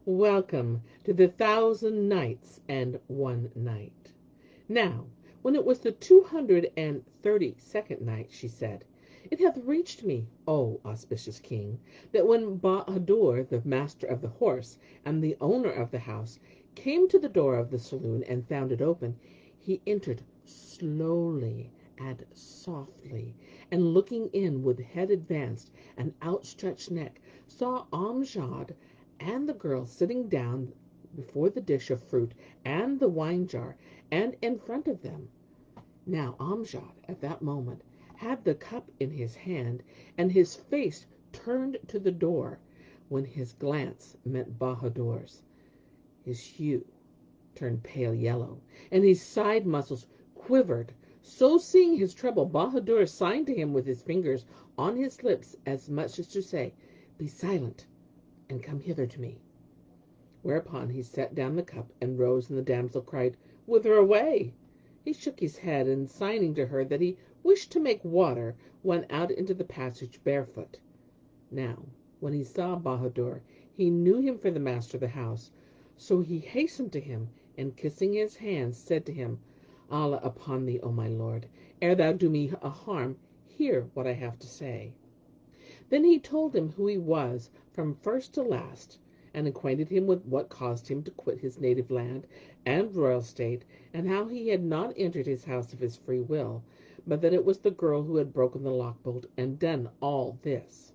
Welcome to the 1,000 Nights and 1 Night. Now, when it was the 232nd night, she said, "It hath reached me, O auspicious king, that when Bahadur, the master of the horse and the owner of the house, came to the door of the saloon and found it open, he entered slowly and softly, and looking in with head advanced and outstretched neck, saw Amjad and the girl sitting down before the dish of fruit and the wine jar, and in front of them. Now Amjad, at that moment, had the cup in his hand, and his face turned to the door, when his glance met Bahadur's. His hue turned pale yellow, and his side muscles quivered. So, seeing his trouble, Bahadur signed to him with his fingers on his lips, as much as to say, "Be silent, and come hither to me." Whereupon he set down the cup and rose, and the damsel cried, "Whither away?" He shook his head, and signing to her that he wished to make water, went out into the passage barefoot. Now, when he saw Bahadur, he knew him for the master of the house. So he hastened to him, and kissing his hands, said to him, "Allah upon thee, O my lord, ere thou do me a harm, hear what I have to say." Then he told him who he was from first to last, and acquainted him with what caused him to quit his native land and royal state, and how he had not entered his house of his free will, but that it was the girl who had broken the lock-bolt and done all this.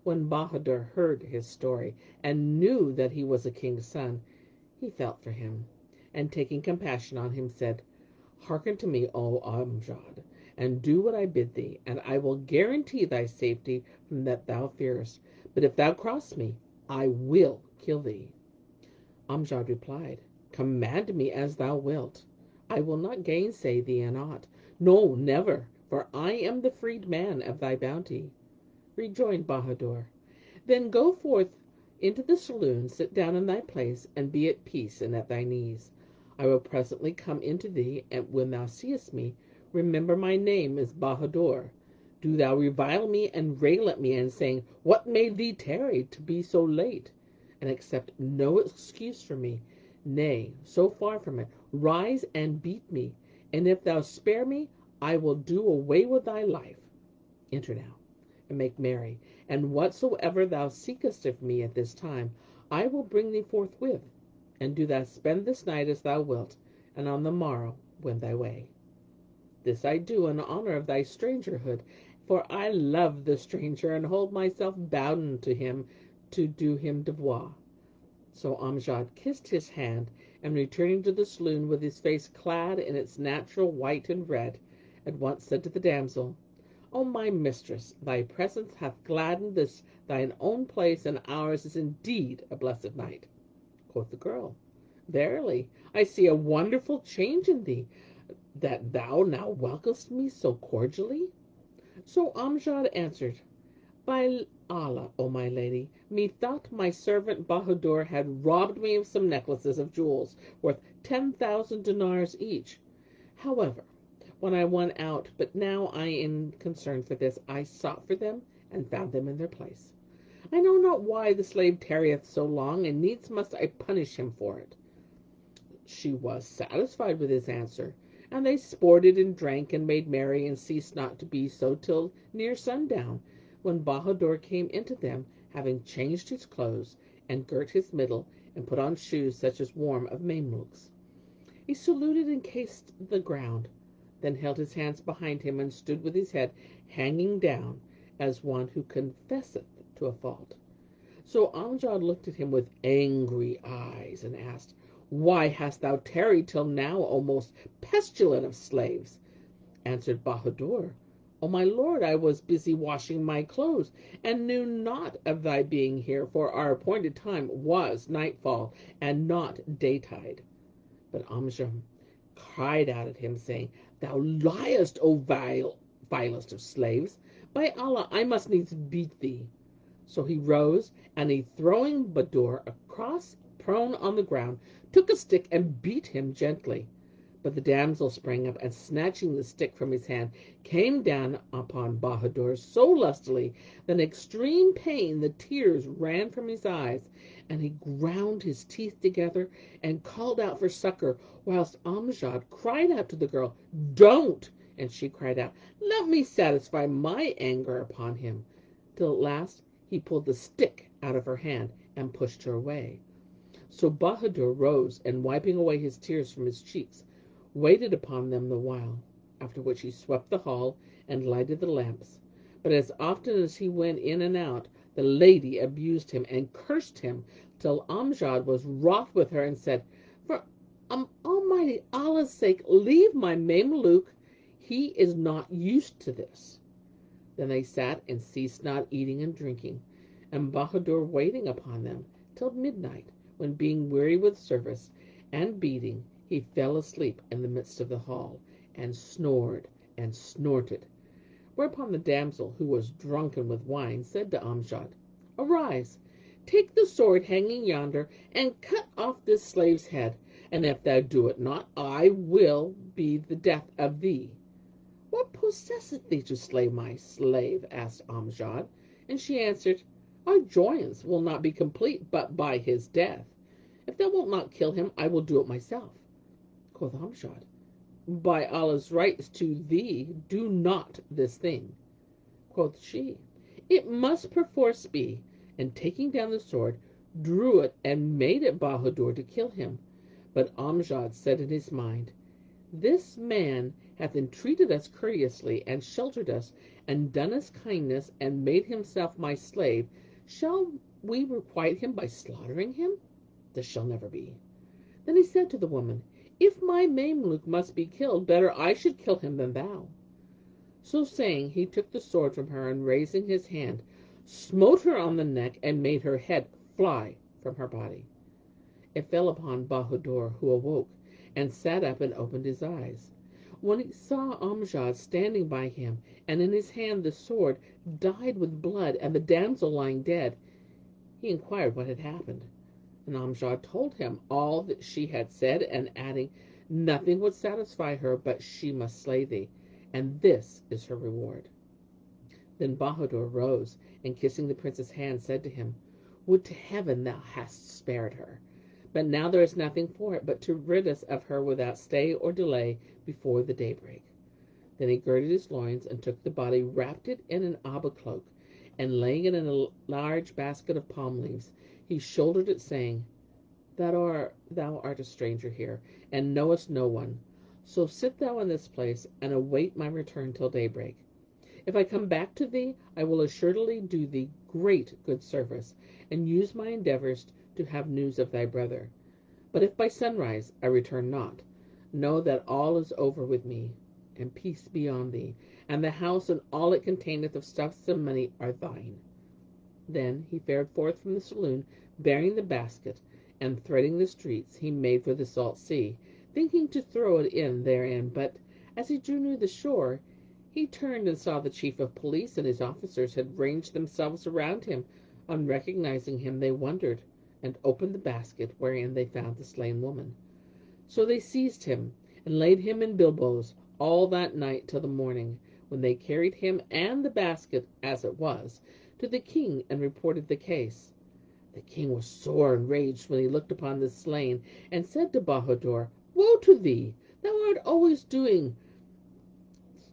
When Bahadur heard his story, and knew that he was a king's son, he felt for him, and taking compassion on him, said, "Hearken to me, O Amjad, and do what I bid thee, and I will guarantee thy safety from that thou fearest. But if thou cross me, I will kill thee." Amjad replied, "Command me as thou wilt. I will not gainsay thee in aught. No, never, for I am the freed man of thy bounty." Rejoined Bahadur, "Then go forth into the saloon, sit down in thy place, and be at peace and at thine ease. I will presently come into thee, and when thou seest me, remember my name is Bahadur. Do thou revile me and rail at me, and saying, 'What made thee tarry to be so late?' and accept no excuse for me. Nay, so far from it, rise and beat me, and if thou spare me, I will do away with thy life. Enter now, and make merry, and whatsoever thou seekest of me at this time, I will bring thee forthwith, and do thou spend this night as thou wilt, and on the morrow wend thy way. This I do in honor of thy strangerhood, for I love the stranger, and hold myself bounden to him to do him devoir." So Amjad kissed his hand, and returning to the saloon with his face clad in its natural white and red, at once said to the damsel, "O my mistress, thy presence hath gladdened this thine own place, and ours is indeed a blessed night." Quoth the girl, "Verily, I see a wonderful change in thee, that thou now welcomest me so cordially." So Amjad answered, "By Allah, O my lady, methought my servant Bahadur had robbed me of some necklaces of jewels worth 10,000 dinars each. However, when I went out, but now I am concerned for this, I sought for them and found them in their place. I know not why the slave tarrieth so long, and needs must I punish him for it." She was satisfied with his answer, and they sported and drank and made merry, and ceased not to be so till near sundown, when Bahadur came into them, having changed his clothes, and girt his middle, and put on shoes such as worn of Mamelukes. He saluted and kissed the ground, then held his hands behind him, and stood with his head hanging down, as one who confesseth to a fault. So Amjad looked at him with angry eyes, and asked, "Why hast thou tarried till now, O most pestilent of slaves?" Answered Bahadur, "O my lord, I was busy washing my clothes, and knew not of thy being here, for our appointed time was nightfall, and not daytide." But Amjad cried out at him, saying, "Thou liest, O vilest of slaves! By Allah, I must needs beat thee." So he rose, and he, throwing Bahadur across, prone on the ground, took a stick and beat him gently. But the damsel sprang up, and snatching the stick from his hand, came down upon Bahadur so lustily that in extreme pain the tears ran from his eyes, and he ground his teeth together and called out for succor, whilst Amjad cried out to the girl, "Don't!" And she cried out, "Let me satisfy my anger upon him," till at last he pulled the stick out of her hand and pushed her away. So Bahadur rose, and wiping away his tears from his cheeks, waited upon them the while, after which he swept the hall and lighted the lamps. But as often as he went in and out, the lady abused him and cursed him, till Amjad was wroth with her and said, "For Almighty Allah's sake, leave my Mameluke. He is not used to this." Then they sat and ceased not eating and drinking, and Bahadur waiting upon them till midnight, when, being weary with service and beating, he fell asleep in the midst of the hall, and snored and snorted. Whereupon the damsel, who was drunken with wine, said to Amjad, "Arise, take the sword hanging yonder, and cut off this slave's head, and if thou do it not, I will be the death of thee." "What possesseth thee to slay my slave?" asked Amjad. And she answered, "Our joyance will not be complete but by his death. If thou wilt not kill him, I will do it myself." Quoth Amjad, "By Allah's rights to thee, do not this thing." Quoth she, "It must perforce be," and taking down the sword, drew it and made it Bahadur to kill him. But Amjad said in his mind, "This man hath entreated us courteously, and sheltered us, and done us kindness, and made himself my slave. Shall we requite him by slaughtering him? This shall never be." Then he said to the woman, "If my Mameluke must be killed, better I should kill him than thou." So saying, he took the sword from her, and raising his hand, smote her on the neck, and made her head fly from her body. It fell upon Bahadur, who awoke, and sat up and opened his eyes. When he saw Amjad standing by him, and in his hand the sword dyed with blood, and the damsel lying dead, he inquired what had happened. And Amjad told him all that she had said, and adding, "Nothing would satisfy her but she must slay thee, and this is her reward." Then Bahadur rose, and kissing the prince's hand, said to him, "Would to heaven thou hadst spared her! But now there is nothing for it but to rid us of her without stay or delay before the daybreak." Then he girded his loins, and took the body, wrapped it in an Abba cloak, and laying it in a large basket of palm leaves, he shouldered it, saying, Thou art a stranger here, and knowest no one. So sit thou in this place, and await my return till daybreak. If I come back to thee, I will assuredly do thee great good service, and use my endeavors to have news of thy brother. But if by sunrise I return not, know that all is over with me, and peace be on thee, and the house and all it containeth of stuffs and money are thine." Then he fared forth from the saloon, bearing the basket, and threading the streets, he made for the salt sea, thinking to throw it in therein. But as he drew near the shore, he turned and saw the chief of police and his officers had ranged themselves around him. On recognizing him, they wondered, and opened the basket, wherein they found the slain woman. So they seized him, and laid him in bilboes all that night till the morning, when they carried him and the basket, as it was, to the king, and reported the case. The king was sore enraged when he looked upon the slain, and said to Bahadur, "Woe to thee! Thou art always doing.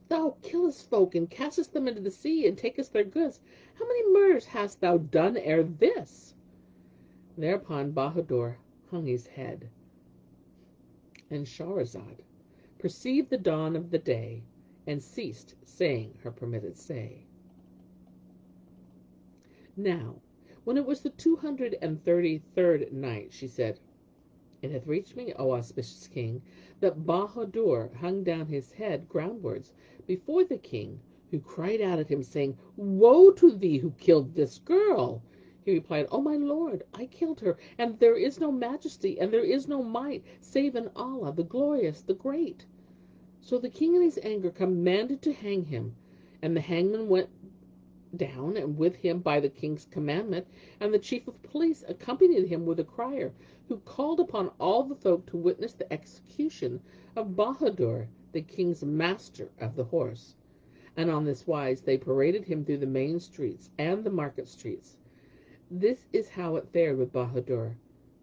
Thou killest folk, and castest them into the sea, and takest their goods. How many murders hast thou done ere this?" Thereupon Bahadur hung his head. And Shahrazad perceived the dawn of the day, and ceased saying her permitted say. Now, when it was the 233rd night, she said, "It hath reached me, O auspicious king, that Bahadur hung down his head groundwards before the king, who cried out at him, saying, Woe to thee who killed this girl! He replied, O my lord, I killed her, and there is no majesty, and there is no might, save in Allah, the glorious, the great. So the king in his anger commanded to hang him, and the hangman went down, and with him by the king's commandment, and the chief of police accompanied him with a crier, who called upon all the folk to witness the execution of Bahadur, the king's master of the horse. And on this wise they paraded him through the main streets and the market streets. This is how it fared with Bahadur.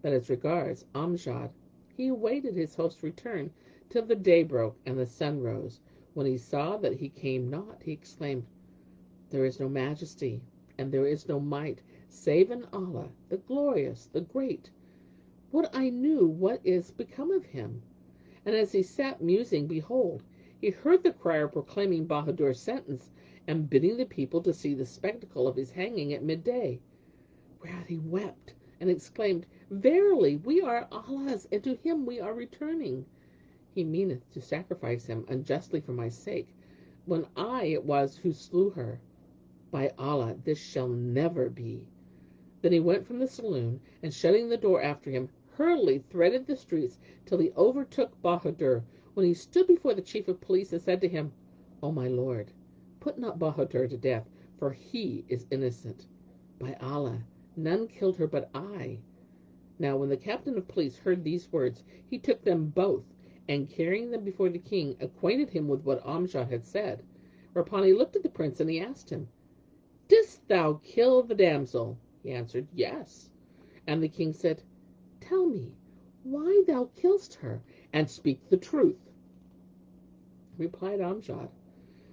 But as regards Amjad, he awaited his host's return till the day broke and the sun rose. When he saw that he came not, he exclaimed, "There is no majesty, and there is no might, save in Allah, the glorious, the great. Would I knew what is become of him." And as he sat musing, behold, he heard the crier proclaiming Bahadur's sentence, and bidding the people to see the spectacle of his hanging at midday. Whereat he wept, and exclaimed, "Verily, we are Allah's, and to him we are returning. He meaneth to sacrifice him unjustly for my sake, when I it was who slew her. By Allah, this shall never be." Then he went from the saloon, and shutting the door after him, hurriedly threaded the streets till he overtook Bahadur, when he stood before the chief of police and said to him, "O my lord, put not Bahadur to death, for he is innocent. By Allah, none killed her but I." Now when the captain of police heard these words, he took them both, and carrying them before the king, acquainted him with what Amjad had said. Whereupon he looked at the prince, and he asked him, "Didst thou kill the damsel?" He answered, "Yes." And the king said, "Tell me why thou killest her, and speak the truth." Replied Amjad,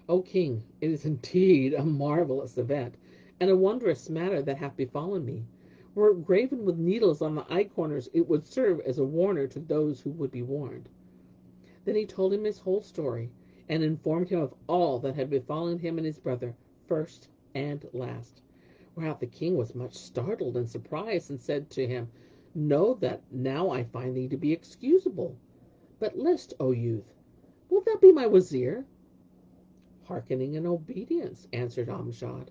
"O king, it is indeed a marvellous event, and a wondrous matter that hath befallen me. Were it graven with needles on the eye corners, it would serve as a warner to those who would be warned." Then he told him his whole story, and informed him of all that had befallen him and his brother, first and last. Whereat the king was much startled and surprised, and said to him, "Know that now I find thee to be excusable. But list, O youth, wilt thou be my wazir?" "Hearkening and obedience," answered Amjad.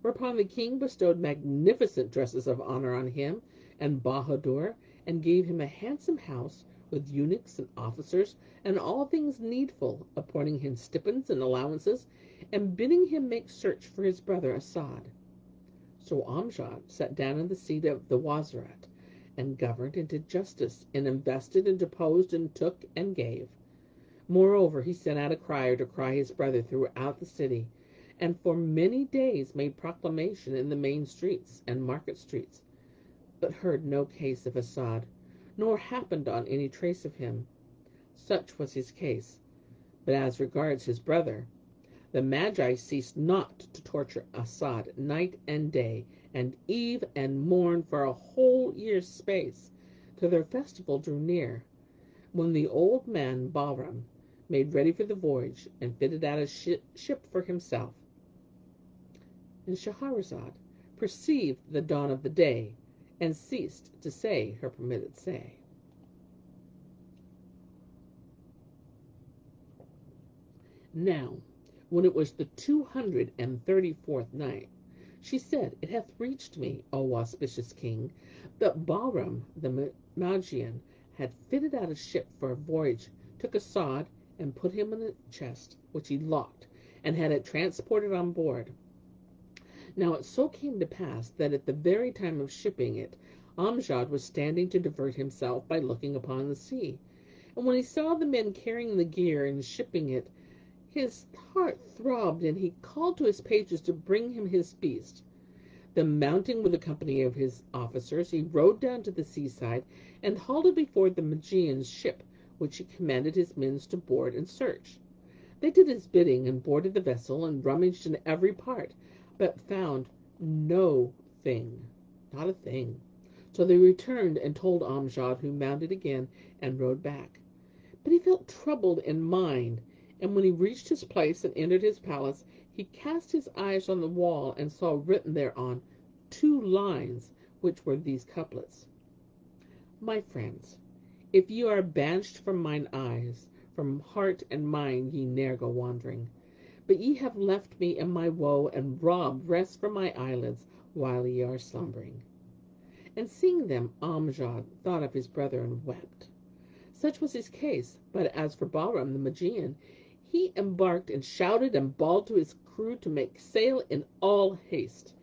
Whereupon the king bestowed magnificent dresses of honor on him and Bahadur, and gave him a handsome house, with eunuchs and officers, and all things needful, appointing him stipends and allowances, and bidding him make search for his brother Asad. So Amjad sat down in the seat of the Wazirate, and governed and did justice, and invested and deposed, and took and gave. Moreover, he sent out a crier to cry his brother throughout the city, and for many days made proclamation in the main streets and market streets, but heard no case of Asad, nor happened on any trace of him. Such was his case. But as regards his brother, the Magi ceased not to torture Asad night and day, and eve and morn, for a whole year's space, till their festival drew near, when the old man Bahram made ready for the voyage, and fitted out a ship for himself. And Shahrazad perceived the dawn of the day, and ceased to say her permitted say. Now, when it was the 234th night, she said, "It hath reached me, O auspicious king, that Bahram the Magian had fitted out a ship for a voyage, took Asad, and put him in a chest, which he locked, and had it transported on board. Now it so came to pass that at the very time of shipping it, Amjad was standing to divert himself by looking upon the sea. And when he saw the men carrying the gear and shipping it, his heart throbbed, and he called to his pages to bring him his beast. Then mounting with a company of his officers, he rowed down to the seaside, and halted before the Magian's ship, which he commanded his men to board and search. They did his bidding, and boarded the vessel, and rummaged in every part, but found no thing, not a thing. So they returned and told Amjad, who mounted again and rode back. But he felt troubled in mind, and when he reached his place and entered his palace, he cast his eyes on the wall, and saw written thereon 2 lines, which were these couplets: "My friends, if ye are banished from mine eyes, from heart and mind ye ne'er go wandering. But ye have left me in my woe, and robbed rest from my eyelids while ye are slumbering." And seeing them, Amjad thought of his brother and wept. Such was his case. But as for Bahram the Magian, he embarked and shouted and bawled to his crew to make sail in all haste.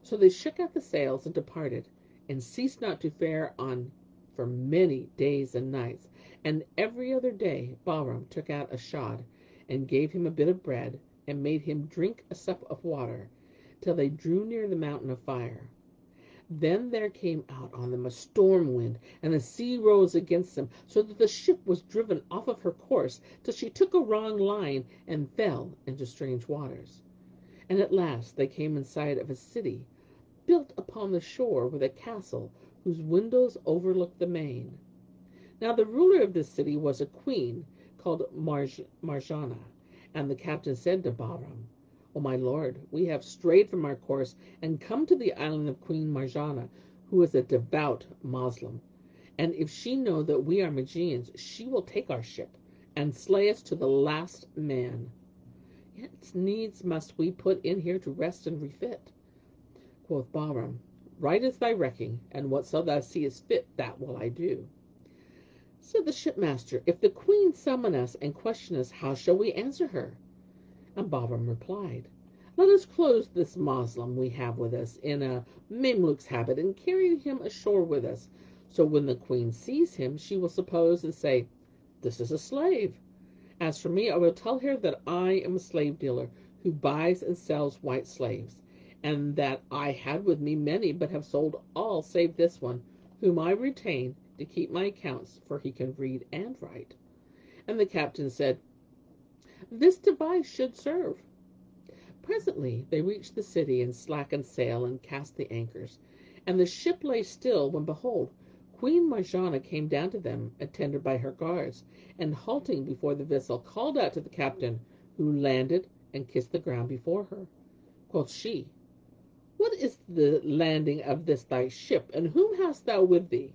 So they shook out the sails and departed, and ceased not to fare on for many days and nights. And every other day Bahram took out a shod, and gave him a bit of bread, and made him drink a sup of water, till they drew near the mountain of fire. Then there came out on them a storm wind, and the sea rose against them, so that the ship was driven off of her course, till she took a wrong line, and fell into strange waters. And at last they came in sight of a city, built upon the shore, with a castle whose windows overlooked the main. Now the ruler of this city was a queen called Marjana, and the captain said to Bahram, "O my lord, we have strayed from our course, and come to the island of Queen Marjana, who is a devout Moslem. And if she know that we are Magians, she will take our ship, and slay us to the last man. Yet needs must we put in here to rest and refit." Quoth Bahram, "Right is thy recking, and whatso thou seest fit, that will I do." Said the shipmaster, "If the queen summon us and question us, how shall we answer her?" And Bahram replied, "Let us clothe this Moslem we have with us in a Mameluke's habit, and carry him ashore with us. So when the queen sees him, she will suppose and say, 'This is a slave.' As for me, I will tell her that I am a slave dealer who buys and sells white slaves, and that I had with me many, but have sold all save this one, whom I retain to keep my accounts, for he can read and write." And the captain said, "This device should serve." Presently they reached the city, and slackened sail, and cast the anchors. And the ship lay still, when behold, Queen Marjana came down to them, attended by her guards, and halting before the vessel, called out to the captain, who landed and kissed the ground before her. Quoth she, "What is the landing of this thy ship, and whom hast thou with thee?"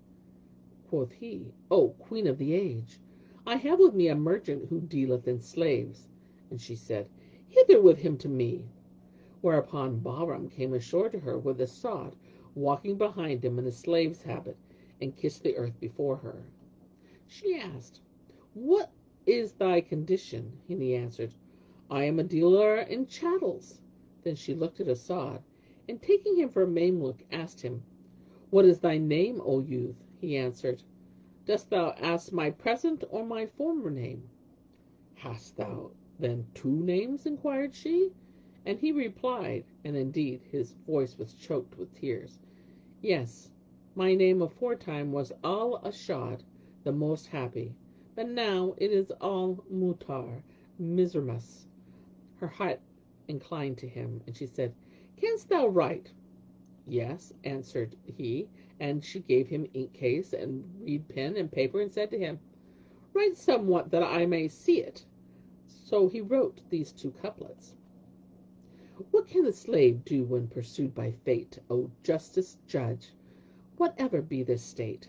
Quoth he, "O Queen of the age, I have with me a merchant who dealeth in slaves." And she said, "Hither with him to me." Whereupon Bahram came ashore to her with a sod, walking behind him in a slave's habit, and kissed the earth before her. She asked, "What is thy condition?" And he answered, "I am a dealer in chattels." Then she looked at Asad, and taking him for a Mameluke, asked him, "What is thy name, O youth?" He answered, "Dost thou ask my present or my former name?" "Hast thou then two names?" inquired she. And he replied, and indeed his voice was choked with tears, "Yes, my name aforetime was Al-Ashad, the most happy, but now it is Al-Mutar, misermus." Her heart inclined to him, and she said, "Canst thou write?" "Yes," answered he, and she gave him ink case and reed pen and paper, and said to him, "Write somewhat that I may see it." So he wrote these two couplets. "What can the slave do when pursued by fate, O justice judge, whatever be this state,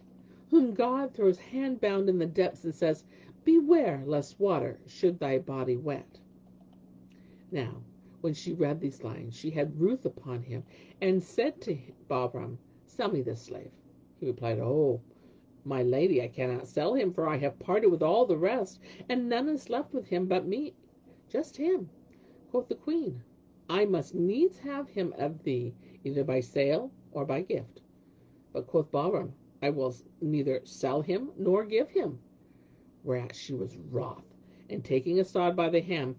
whom God throws hand-bound in the depths, and says, 'Beware lest water should thy body wet'?" Now, when she read these lines, she had ruth upon him, and said to Bahram, "Sell me this slave." He replied, "Oh, my lady, I cannot sell him, for I have parted with all the rest, and none is left with him but me, just him." Quoth the queen, "I must needs have him of thee, either by sale or by gift." But quoth Bahram, "I will neither sell him nor give him." Whereat she was wroth, and taking Asad by the hand,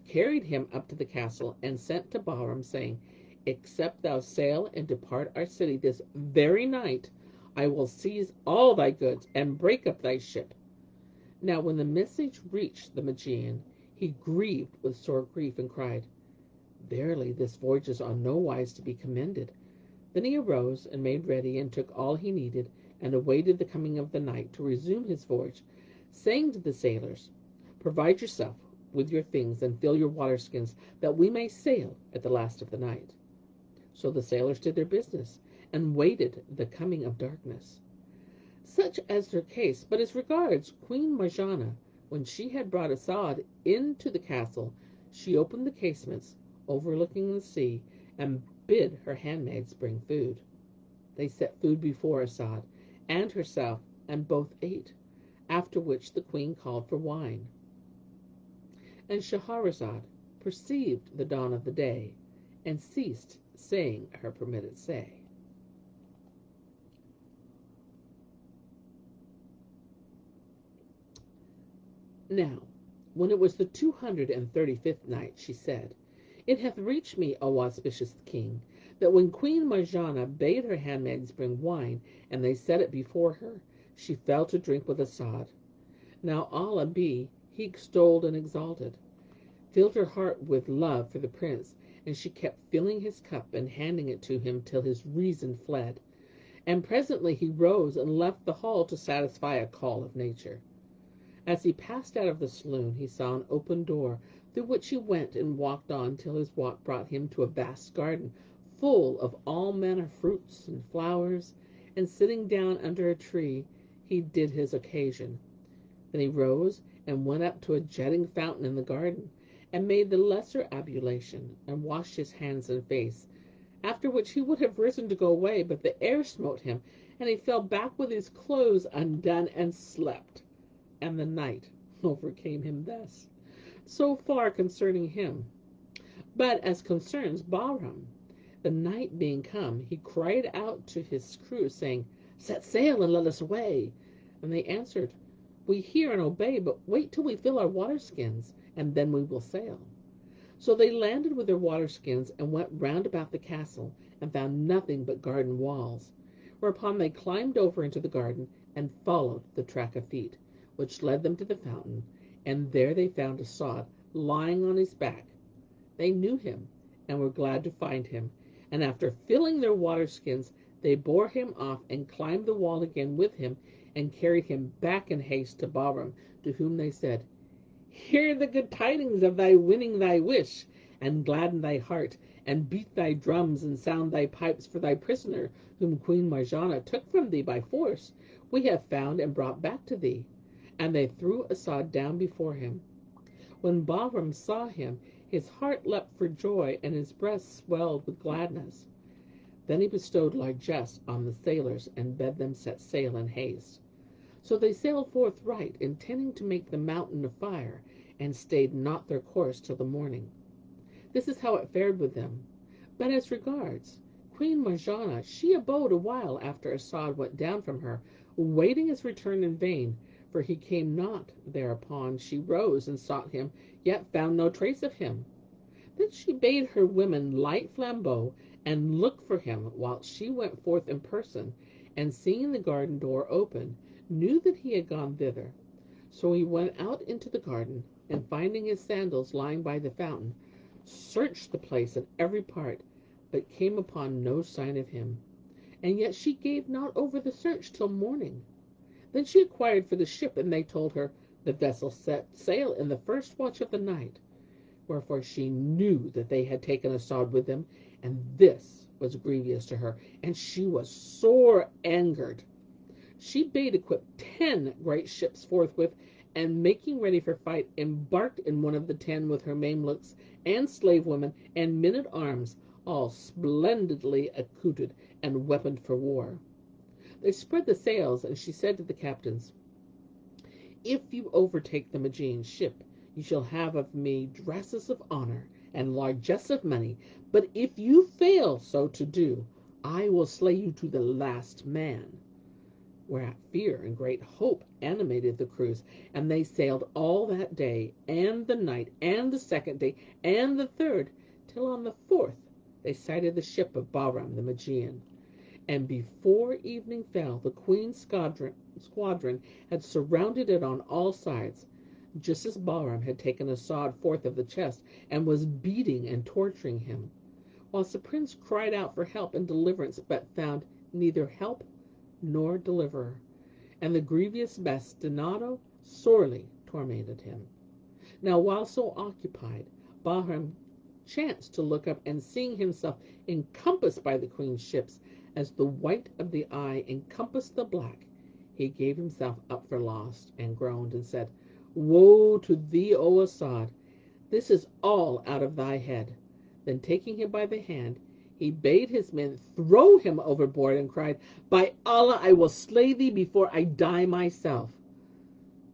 carried him up to the castle, and sent to Bahram, saying, "Except thou sail and depart our city this very night, I will seize all thy goods, and break up thy ship." Now when the message reached the Magian, he grieved with sore grief, and cried, "Verily this voyage is on no wise to be commended." Then he arose and made ready, and took all he needed, and awaited the coming of the night to resume his voyage, saying to the sailors, "Provide yourself with your things, and fill your water skins, that we may sail at the last of the night." So the sailors did their business, and waited the coming of darkness. Such as their case. But as regards Queen Marjana, when she had brought Asad into the castle, she opened the casements overlooking the sea, and bid her handmaids bring food. They set food before Asad and herself, and both ate, after which the queen called for wine. And Shahrazad perceived the dawn of the day, and ceased saying her permitted say. Now, when it was the 235th night, she said, It hath reached me, O auspicious king, that when Queen Marjanah bade her handmaids bring wine, and they set it before her, she fell to drink with As'ad. Now Allah be he extolled and exalted, filled her heart with love for the prince, and she kept filling his cup and handing it to him till his reason fled. And presently he rose and left the hall to satisfy a call of nature. As he passed out of the saloon, he saw an open door, through which he went and walked on till his walk brought him to a vast garden, full of all manner of fruits and flowers, and sitting down under a tree, he did his occasion. Then he rose and went up to a jetting fountain in the garden, and made the lesser ablution, and washed his hands and face, after which he would have risen to go away, but the air smote him, and he fell back with his clothes undone, and slept. And the night overcame him thus. So far concerning him. But as concerns Bahram, the night being come, he cried out to his crew, saying, Set sail and let us away. And they answered, We hear and obey, but wait till we fill our water skins, and then we will sail. So they landed with their water skins, and went round about the castle, and found nothing but garden walls. Whereupon they climbed over into the garden, and followed the track of feet, which led them to the fountain, and there they found As'ad lying on his back. They knew him, and were glad to find him, and after filling their water skins, they bore him off, and climbed the wall again with him, and carried him back in haste to Bahram, to whom they said, Hear the good tidings of thy winning thy wish, and gladden thy heart, and beat thy drums, and sound thy pipes for thy prisoner, whom Queen Marjanah took from thee by force, we have found and brought back to thee. And they threw As'ad down before him. When Bahram saw him, his heart leapt for joy, and his breast swelled with gladness. Then he bestowed largesse on the sailors, and bade them set sail in haste. So they sailed forthright, intending to make the mountain of fire, and stayed not their course till the morning. This is how it fared with them. But as regards Queen Marjanah, she abode a while after As'ad went down from her, waiting his return in vain, for he came not. Thereupon she rose and sought him, yet found no trace of him. Then she bade her women light flambeaux, and look for him, whilst she went forth in person, and seeing the garden door open, knew that he had gone thither. So he went out into the garden, and finding his sandals lying by the fountain, searched the place in every part, but came upon no sign of him. And yet she gave not over the search till morning. Then she inquired for the ship, and they told her, The vessel set sail in the first watch of the night. Wherefore she knew that they had taken As'ad with them, and this was grievous to her, and she was sore angered. She bade equip 10 great ships forthwith, and making ready for fight, embarked in one of the 10 with her mamelukes and slave women and men at arms, all splendidly accoutred and weaponed for war. They spread the sails, and she said to the captains, If you overtake the Magian's ship, you shall have of me dresses of honor and largesse of money, but if you fail so to do, I will slay you to the last man. Whereat fear and great hope animated the crews, and they sailed all that day, and the night, and the second day, and the third, till on the fourth they sighted the ship of Bahram the Magian. And before evening fell, the queen's squadron had surrounded it on all sides, just as Bahram had taken As'ad forth of the chest, and was beating and torturing him, whilst the prince cried out for help and deliverance, but found neither help nor deliverer, and the grievous bastinado sorely tormented him. Now while so occupied, Bahram chanced to look up, and seeing himself encompassed by the queen's ships, as the white of the eye encompassed the black, he gave himself up for lost, and groaned, and said, Woe to thee, O As'ad! This is all out of thy head. Then taking him by the hand, he bade his men throw him overboard, and cried, By Allah, I will slay thee before I die myself.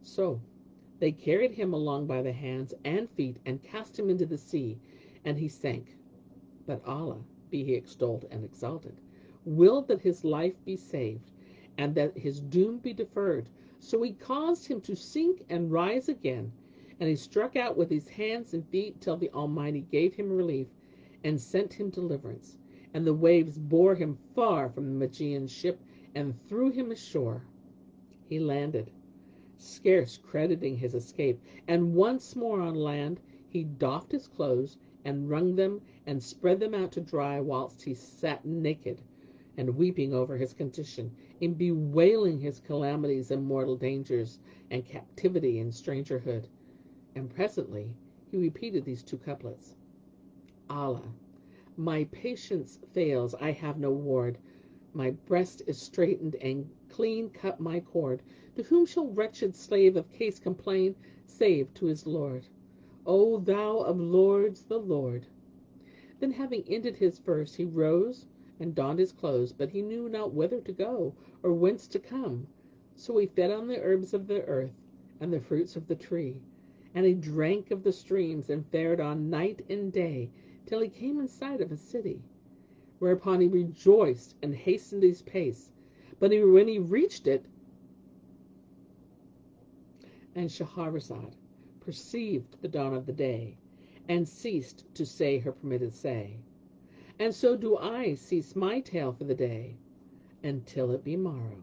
So They carried him along by the hands and feet and cast him into the sea, and he sank. But Allah, be he extolled and exalted, willed that his life be saved, and that his doom be deferred. So he caused him to sink and rise again, and he struck out with his hands and feet till the Almighty gave him relief and sent him deliverance. And the waves bore him far from the Magian's ship and threw him ashore. He landed, scarce crediting his escape, and once more on land he doffed his clothes and wrung them and spread them out to dry, whilst he sat naked and weeping over his condition, in bewailing his calamities and mortal dangers and captivity and strangerhood. And presently he repeated these two couplets: Allah, my patience fails, I have no ward. My breast is straitened and clean cut my cord. To whom shall wretched slave of case complain, save to his Lord? O thou of lords, the Lord. Then having ended his verse, he rose and donned his clothes, but he knew not whither to go or whence to come. So he fed on the herbs of the earth and the fruits of the tree, and he drank of the streams and fared on night and day till he came in sight of a city. Whereupon he rejoiced and hastened his pace. But when he reached it, and Shahrazad perceived the dawn of the day, and ceased to say her permitted say. And so do I cease my tale for the day, until it be morrow.